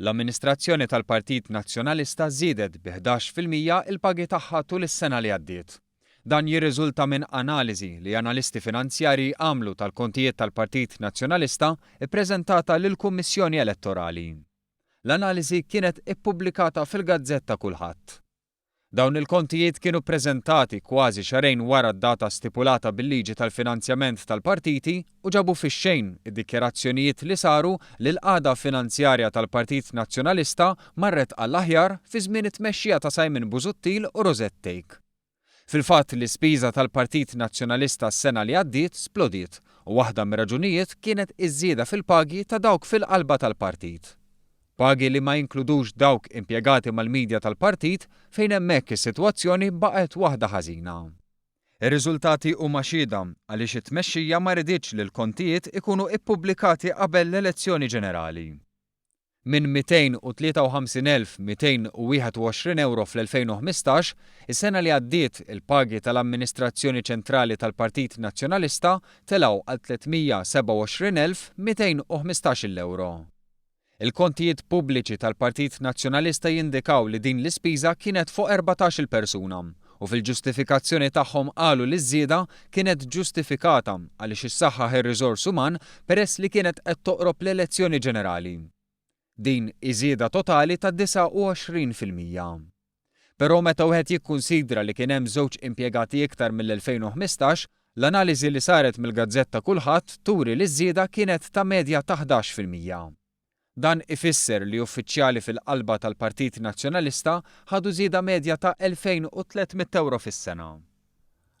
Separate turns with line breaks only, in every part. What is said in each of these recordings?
L-amministrazzjoni tal-Partit Nazzjonalista żiedet bi 11% il-pagi tagħha tul is-sena li għaddiet. Dan jirriżulta minn analiżi li analisti finanzjarji għamlu tal-kontijiet tal-Partit Nazzjonalista ippreżentata lill-Kummissjoni Elettorali. L-analiżi kienet ippubblikata fil-Gazzetta Kulħadd. Dawn il-kontijiet kienu ppreżentati kważi xarejn wara d-data stipulata bil-liġi tal-finanzjament tal-partiti u ġabu fix-xejn id-dikjarazzjonijiet li saru li l-qagħda finanzjarja tal-Partit Nazzjonalista marret għall-aħjar fi żmien it-tmexxija ta' Simon Busuttil u Rosette Take. Fil-fatt l-ispiża tal-Partit Nazzjonalista s-sena li għaddiet splodiet u waħda mir-raġunijiet kienet iż-żieda fil-pagi ta' dawk fil-qalba tal-partit. Pagi li ma jinkludux dawk impjegati mal-midja tal-partit fejn hemmhekk is-sitwazzjoni baqgħet waħda ħażina. Ir-riżultati huma xhieda għaliex it-tmexxija ma riditx li l-kontijiet ikunu ippubblikati qabel l-elezzjoni ġenerali. Minn 253,221 euro fl-2015, is-sena li għaddiet il-pagi tal-Amministrazzjoni Ċentrali tal-Partit Nazzjonalista telgħu għal 327,215 euro. Il-kontijiet pubbliċi tal-Partit Nazzjonalista jindikaw li din l-ispiża kienet fuq 14 persuna u fil-ġustifikazzjoni tagħhom qalu li ż-żieda kienet ġustifikata għaliex issaħħaħ ir-riżors uman peress li kienet qed toqrob l-elezzjoni ġenerali. Din iżieda totali ta' 29%. Però meta wieħed jikkunsidra li kien hemm żewġ impjegati iktar mill-2015, l-analiżi li saret mill-Gazzetta Kulħadd turi li ż-żieda kienet ta' medja ta' 11%. Dan ifisser li uffiċjali fil-qalba tal-Partit Nazzjonalista ħadu żieda medja ta' 2,300 euro fis-sena.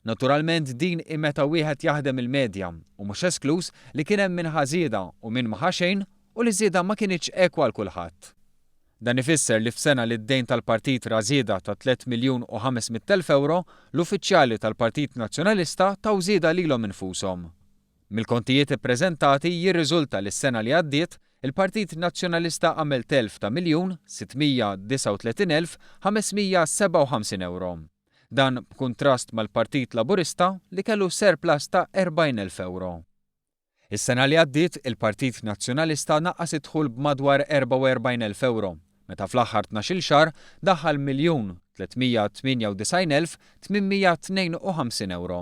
Naturalment din meta wieħed jaħdem il-medja u mhux esklus li kien hemm minħa żieda u minn ma xejn u li żieda ma kinitx ekwa l kulħadd. Dan ifisser li f'sena li d-dejn tal-partit ra żieda ta' 3,500,000 euro, l-uffiċjali tal-Partit Nazzjonalista taw żieda lilhom infushom. Mill-kontijiet ippreżentati jirriżulta li s-sena li għaddiet il-Partit Nazzjonalista għamel telf ta' 1,639,557 euro. Dan b'kuntrast mal-Partit Laburista li kellu surplus ta' 40,000 euro. Is-sena li għaddiet il-Partit Nazzjonalista naqqas idħul b'madwar 44,000 euro, meta fl-aħħar 12 xahar daħħal 1,398,852 euro.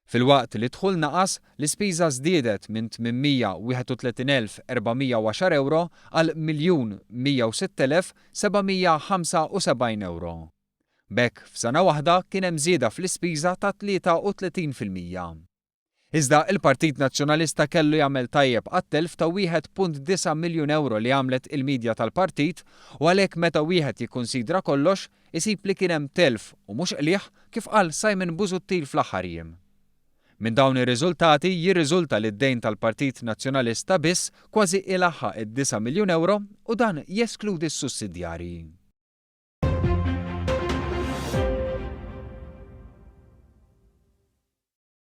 Fil-waqt li dħul naqas, l-ispiża żdiedet minn 831,410 euro għal 1,106,775 euro. B'hekk f'sena waħda kien hemm żieda fl-ispiża ta' 33%. Iżda il-Partit Nazzjonalista kellu jagħmel tajjeb għat-telf ta' 1.9 miljun euro li għamlet il-midja tal-partit u għalhekk meta wieħed jikkunsidra kollox isib li kien hemm telf u mhux qlieħ kif qal Simon Busuttil fl-aħħar jiem. Minn dawn ir-riżultati jirriżulta li d-dejn tal-Partit Nazzjonalista biss kważi ilaħħaq id-9 miljun euro u dan jeskludi s-sussidjarji.